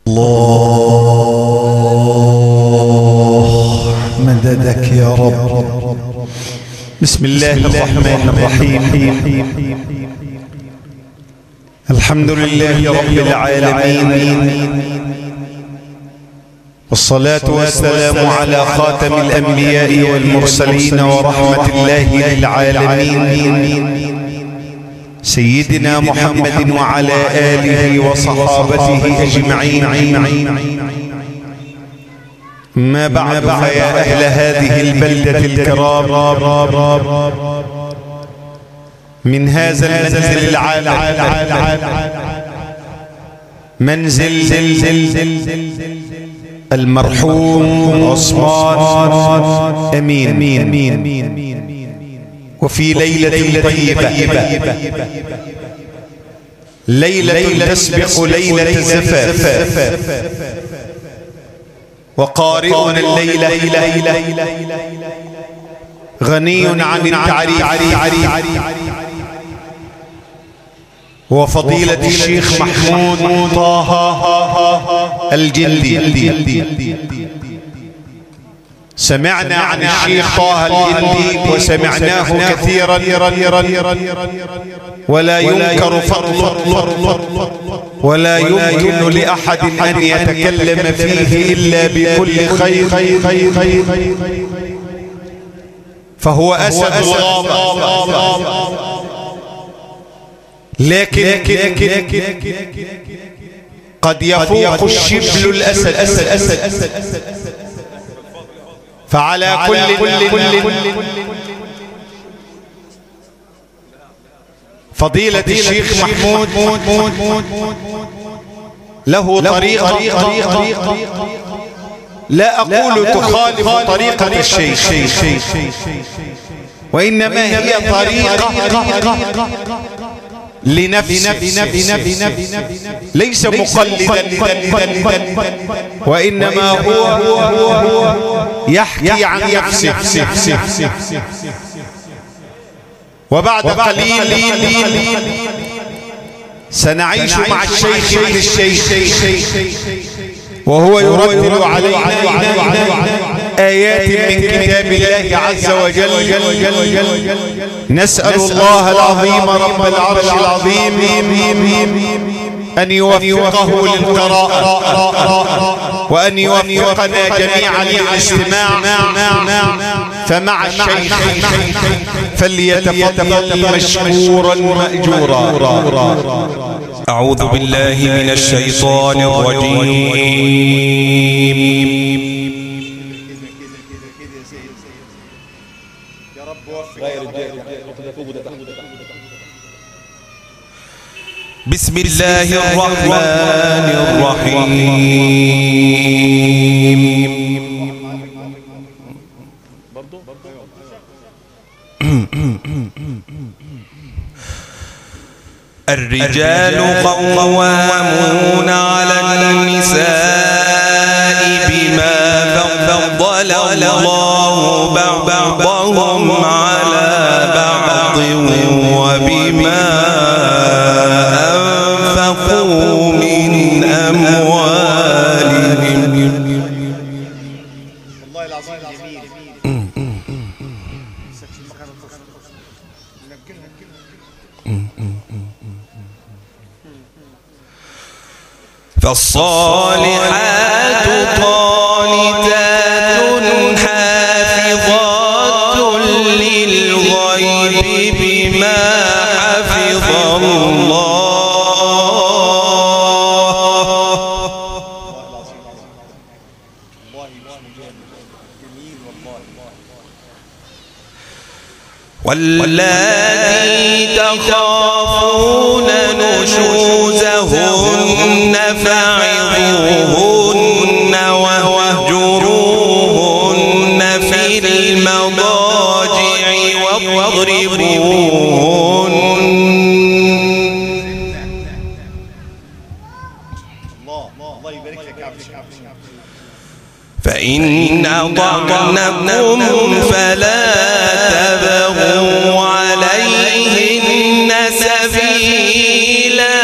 الله مددك يا رب. بسم الله الرحمن الرحيم. الحمد لله رب العالمين، والصلاة والسلام على خاتم الأنبياء والمرسلين ورحمة الله للعالمين سيدنا محمد وعلى آله وصحابته أجمعين. ما بعد، فيا أهل هذه البلدة الكرام، من هذا المنزل العالي، منزل المرحوم عثمان أمين، وفي ليلة طيبة، ليلة تسبق ليلة الزفاف، وقارئنا الليلة غني عن التعريف، وفضيلة الشيخ محمود طه الجندي. سمعنا عن الشيخ طه الجندي وسمعناه كثيرا، ولا ينكر فضله، ولا يمكن لأحد أن يتكلم فيه إلا بكل خير، فهو أسد الغابة. لكن قد يفوق الشبل الأسد، فعلى كل فضيلة الشيخ محمود له طريقة لا أقول تخالف طريقة الشيخ، وإنما هي طريقة لنفسه، ليس مقلدا، وإنما هو يحكي عن نفسه. وبعد قليل سنعيش مع الشيخ عن الشيخ، وهو يردد علينا آيات من كتاب الله عز وجل. نسأل الله العظيم رب العرش العظيم أن يوفقه للقراءة، وأن يوفقنا جميعا للاستماع. فمع الشيخ فليتفضل مشكورا مأجورا. أعوذ بالله من الشيطان الرجيم. بسم الله الرحمن الرحيم. الرجال قوامون على النساء بما فضل الله بعضهم على بعض وبما أنفقوا من أموالهم. والله العظيم جميل. فالصالحات قانتات حافظات للغيب بما حفظ الله. واللاتي تخافون نشوزهن فعظوهن واهجروهن في المضاجع واضربوهن. فإن أطعنكم فلا تبغوا عليهن سبيلا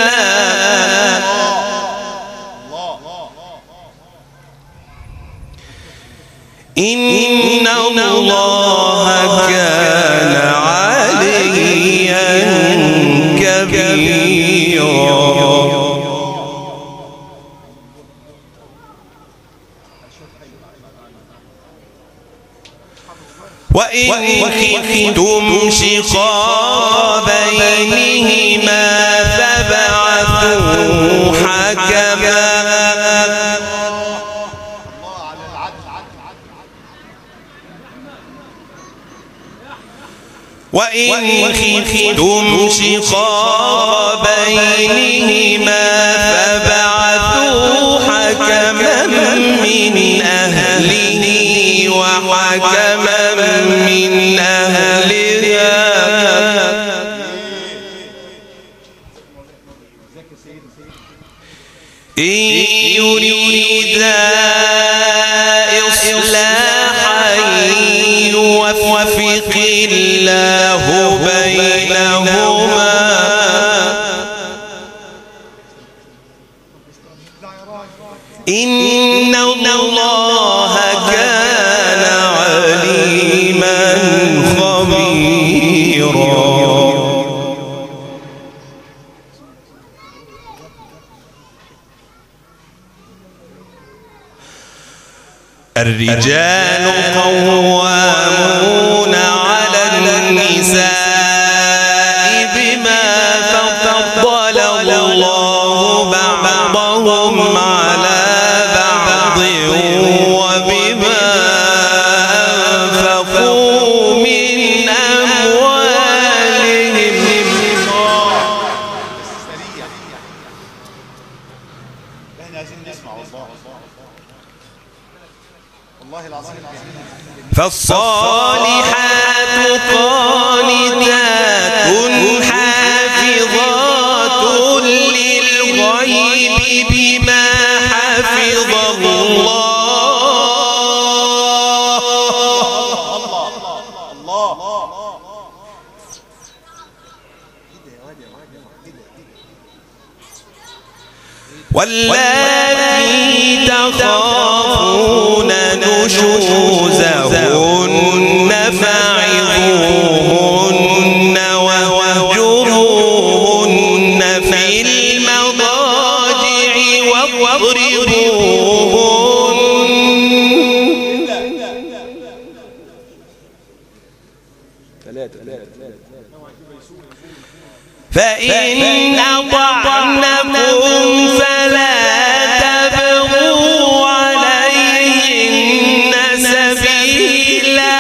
وإن خفتم شقاق بينهما فابعثوا حكما وإن خفتم شقاق بينهما فابعثوا حكما من أهله وحكما من أهلها إن يريدا إصلاحا يوفق الله بينهما إن الله كان عليما خبيرا. الرجال قوامون على النساء بما فضل الله بعضهم على بعض وبما أنفقوا من أموالهم. فالصالحات قانتات حافظات للغيب بما حفظ الله. واللاتي تخافون نشوزهن فعظوهن واهجروهن في المضاجع واضربوهن فإن أطعنكم فلا تبغوا عليهن سبيلا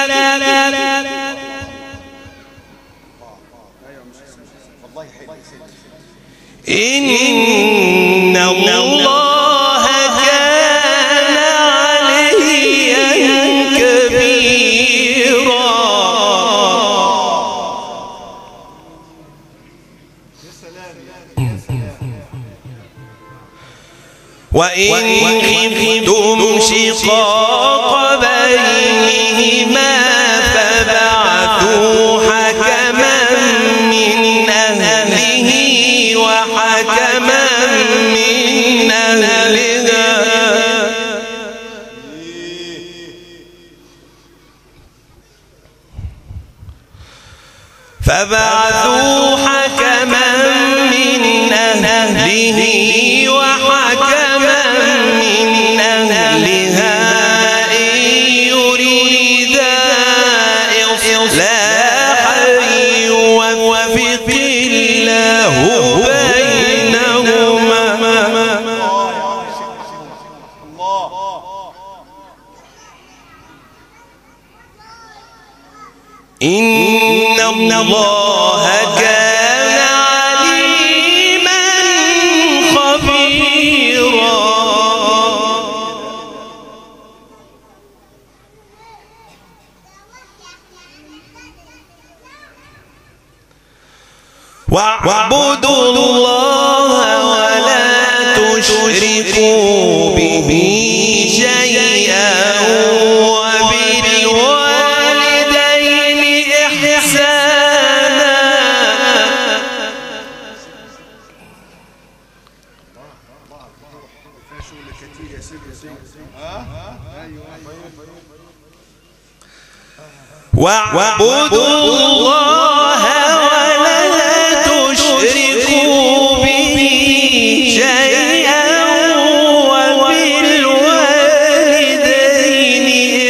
إن الله كان عليا كبيرا. وإن خفتم شقاق بينهما فابعثوا حكما من أهله وحكما من أهلها فابعثوا حكما من أهله وحكما من أهلها إن يريدا إصلاحا يوفق الله بينهما. إن الله كان عليما خبيرا. واعبدوا الله ولا تشركوا به شيئا وبالوالدين إحسانا. واعبدوا الله ولا تشركوا به شيئا وبالوالدين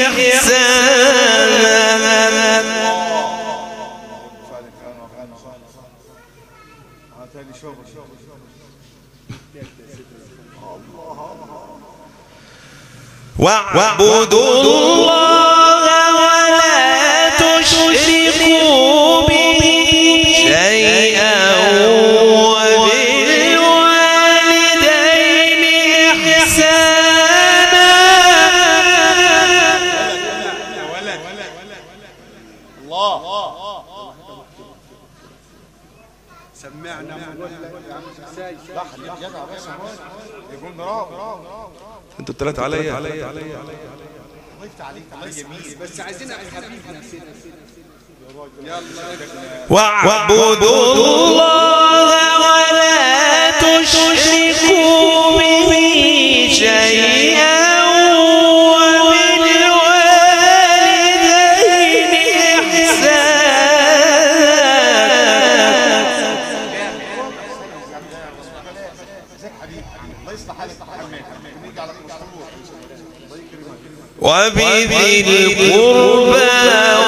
إحسانا واعبدوا الله ولا تشركوا به شيئا وبالوالدين إحسانا. سمعنا انتوا الثلاثة عليا. بس عايزين حبيبنا واعبدوا الله ولا تشركوا به شيئا وبالوالدين إحسانا وبذي القربى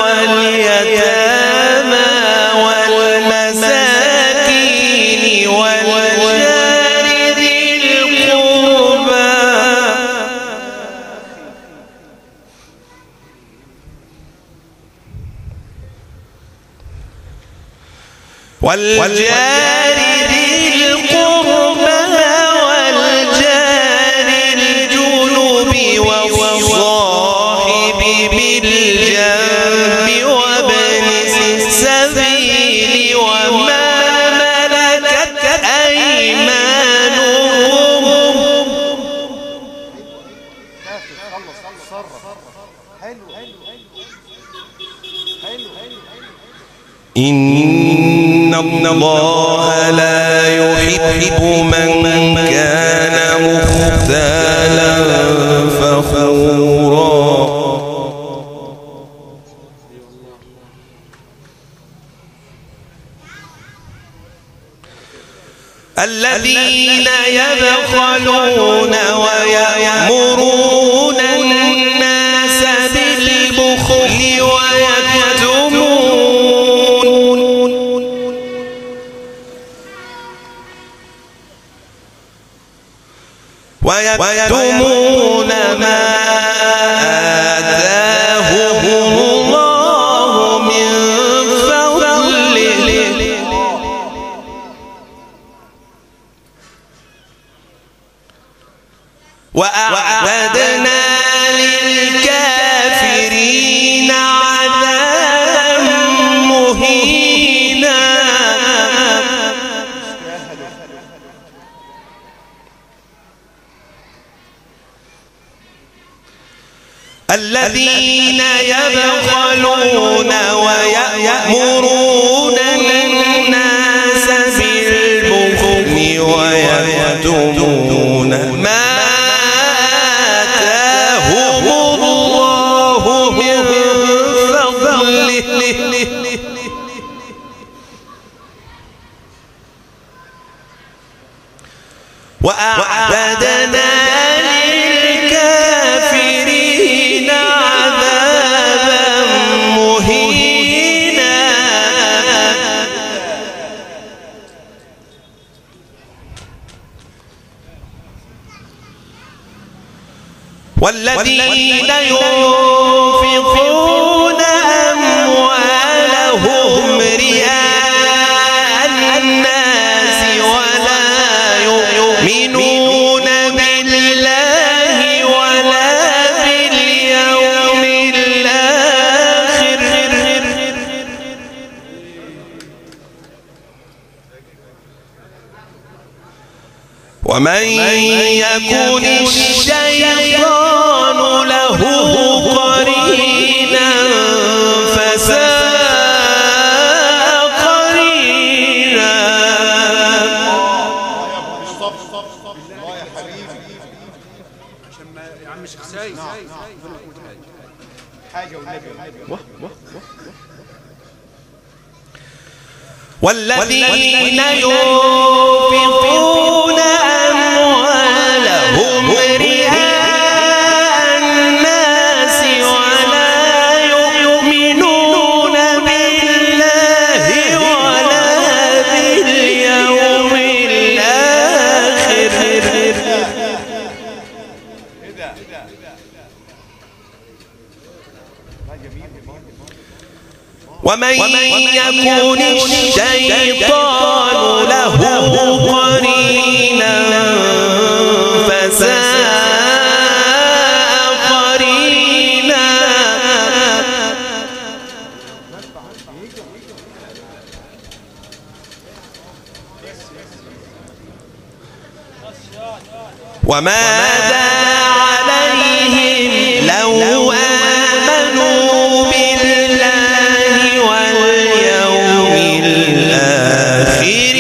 واليتامى والمساكين والجار ذي القربى والجار ذي القربى والجار الجنب والصاحب بالجنب وابن السبيل وما ملكت أيمانهم. إن الله لا يحب من كان مختالا فخورا. الذين يبخلون ويأمرون الناس بالبخل ويكتمون ما آتاهم الله من فضله وأعتدنا للكافرين عذابا مهينا. الذين يبخلون ويأمرون الناس بالبخل ويكتمون ما آتاهم الله من فضله وأعتدنا للكافرين عذابا مهينا. والذين ينفقون أموالهم رئاء الناس ولا يؤمنون بالله ولا باليوم الآخر ومن يكن الشيطان له قرينا فساء قرينا. يا عم الشيخ سايس حاجه والذين ينفقون أموالهم رئاء الناس ولا يؤمنون بالله ولا باليوم الآخر ومن يكن الشيطان له قرينا فساء قرينا. وماذا عليهم لو آمنوا بالله واليوم الآخر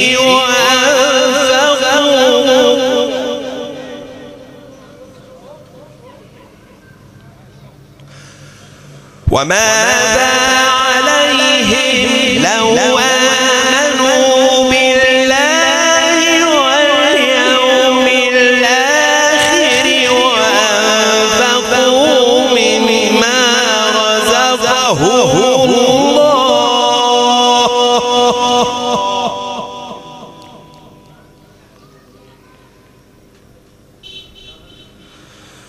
وماذا عليهم لو آمنوا بالله واليوم الآخر وأنفقوا مما رزقهم الله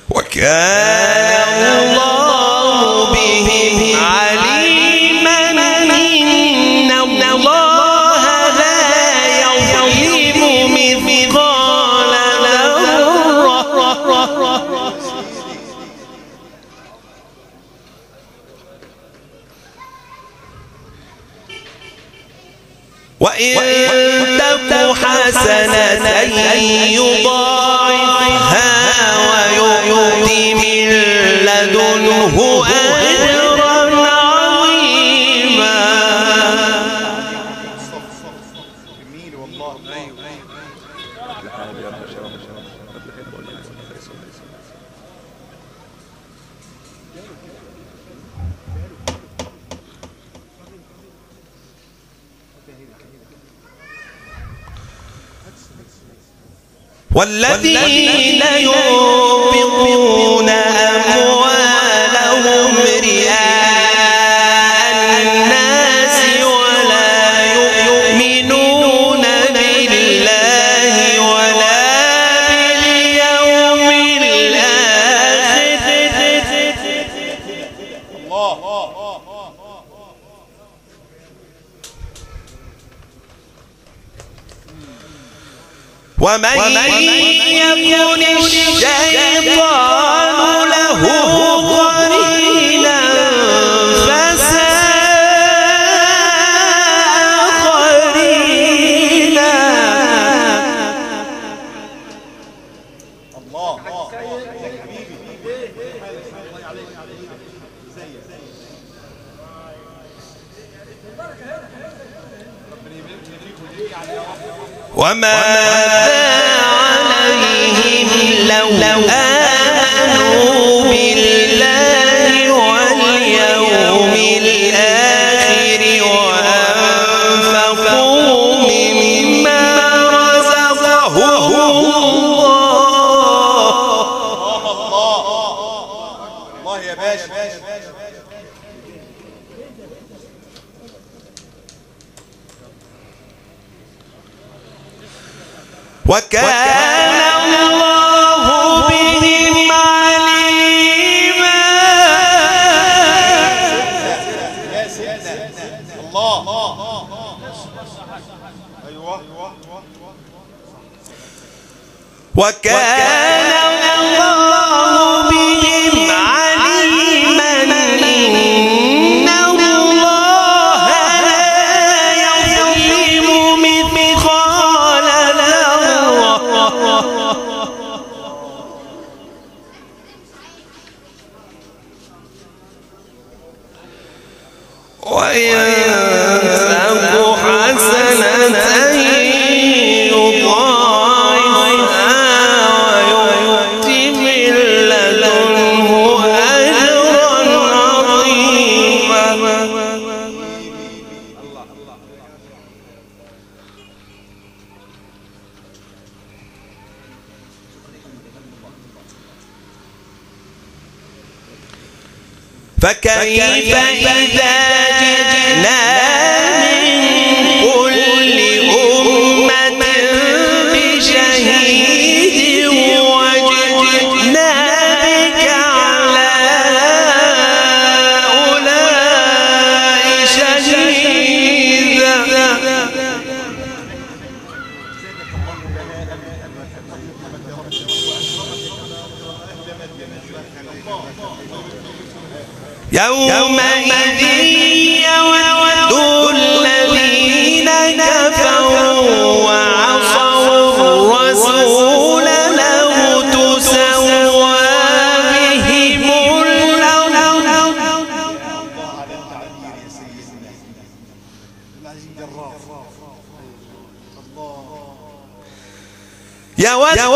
وكان الله بهم عليما إن الله لا يظلم مثقال ذرة وإن تك حسنة يضاعفها ويؤت من لدنه أجرا عظيما. والذين ينفقون أموالهم رئاء الناس ولا يؤمنون بالله ولا باليوم الآخر ومن يكن الشيطان له قرينا فساء قرينا. وماذا عليهم لو آمنوا بالله واليوم الآخر وأنفقوا مما رزقهم الله يا باشا. وكان الله بهم عليما. يا سيدنا الله. ايوه وكان الله بهم عليما إن الله لا يظلم مثقال وإن تك حسنة يضاعفها ويؤت من لدنه أجرا عظيما. فكيف إذا جئنا من كل أمة بشهيد وجئنا بك على هؤلاء شهيدا. يومئذ يود الذين كفروا وعصوا الرسول لو تسوى بهم الأرض.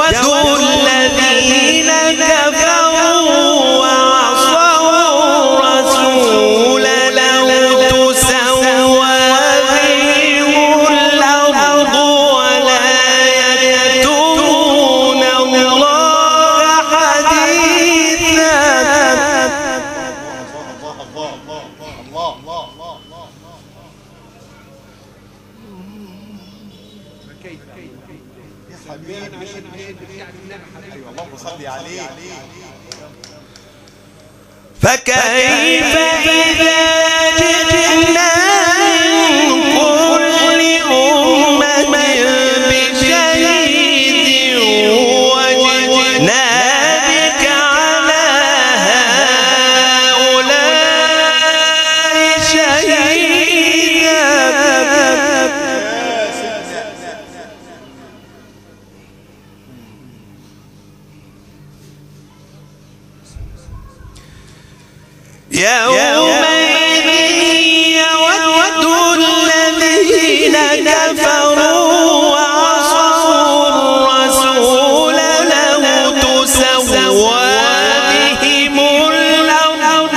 يود الذين كفروا وعصوا الرسول لو تسوى بهم الأرض ولا يكتمون الله حديثا. فكيف إذا جئنا من كل أمة بشهيد وجئنا بك على هؤلاء شهيدا. يومئذ يود الذين كفروا وعصوا الرسول لو تسوى بهم الأرض.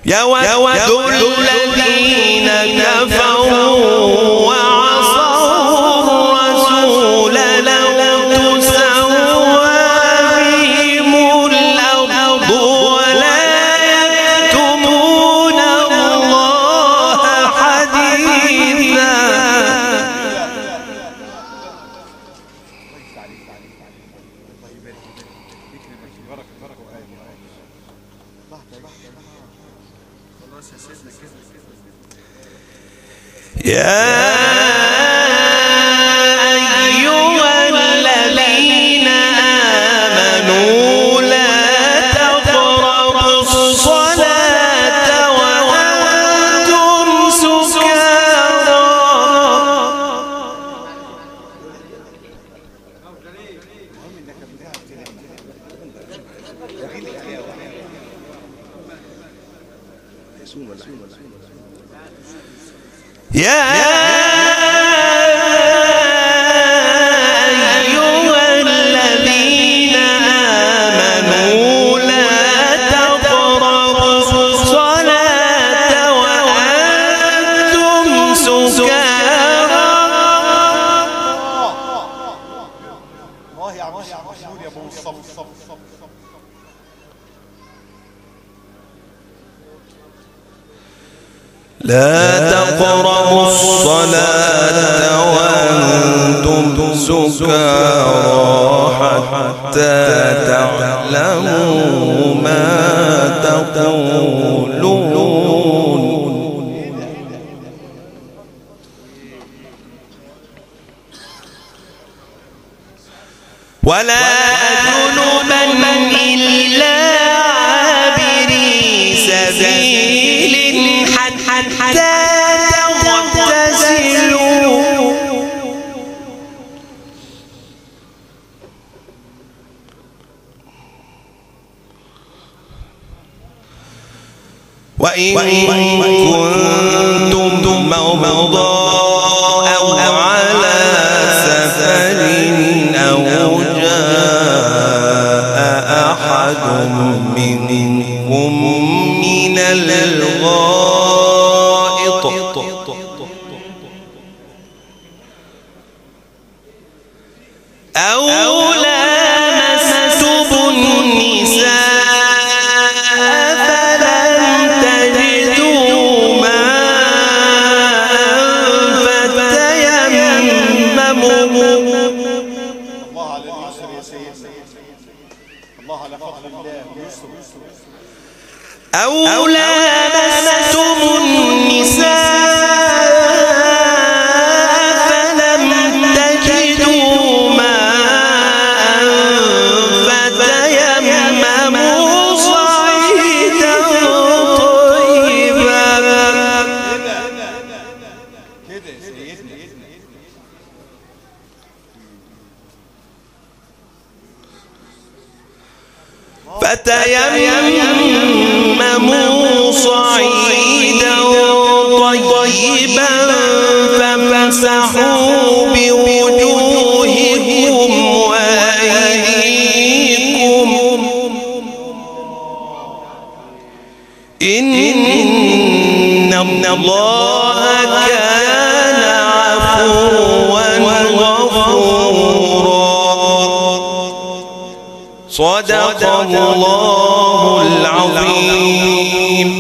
يود الذين كفروا يا أيها الذين آمنوا لا تقربوا الصلاة وأنتم سكارى. يا أيها الذين آمنوا لا تقربوا الصلاة وأنتم سكارى. الله يا عم محمود يا ابو الصف. لا تقربوا الصلاة وأنتم سكارى حتى تعلموا ما تقولون. ولا جنبا إلا عابري سبيل حتى تغتسلوا. وإن كنتم مرضى أو على سفر أو جاء أحد منكم من الغائط أو لامستم النساء فلم تجدوا ماء فتيمموا. الله على اليسر يا سيدنا، الله على فضل الله يسر. أو لامستم النساء فلم فتيمموا صعيدا طيبا فامسحوا بوجوهكم وأيديكم إن الله كان عفوا غفورا. صدق الله العظيم.